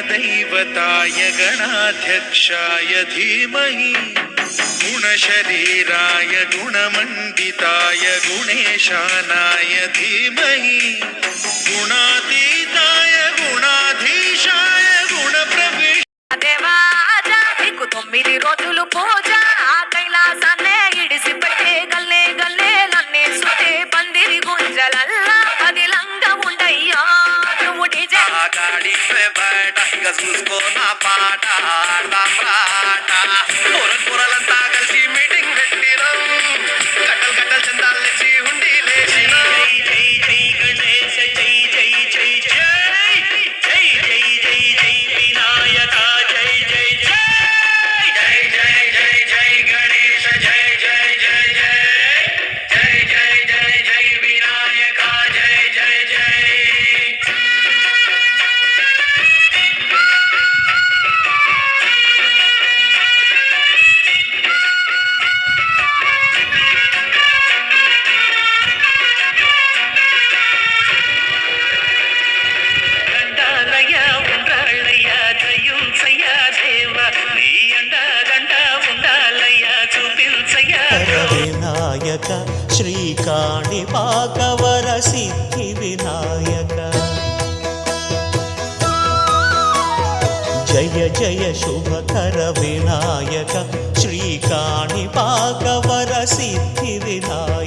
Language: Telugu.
दैवताय गणाध्यक्षाय धीमहि गुणशरीराय गुणमण्डिताय गुणेशानाय धीमहि गुणातीताय गुणाधीशाय गुणप्रविष्ट దేవా ఆజా నీకు 9 రోజులు పూజ ఆ కైలాసాన్నే ఇడిసి పెట్టే గల్లే గల్లే నన్నే సుతే పందిరి గుంజలల్లా పదిలంగా ఉండయ్యా నువ్వు డిజే गाड़ी पे बैठा చూసుకో నా పాట పొరలంతా కలిసి మీటింగ్ పెట్టినాం కట్టలు కట్టలు చందాలు తెచ్చి ఉండి లేచినాం జై జై గణేశ జై జై జై జై జై జై జై జై వినాయక జై జై జై జై జై జై జై గణేశ జై జై జై జై జై జై జై జై వినాయక జై జై జై వినాయక శ్రీకాణిపాకవర సిద్ధి వినాయక జయ జయ శుభకర వినాయక శ్రీకాణిపాకవర సిద్ధి వినాయక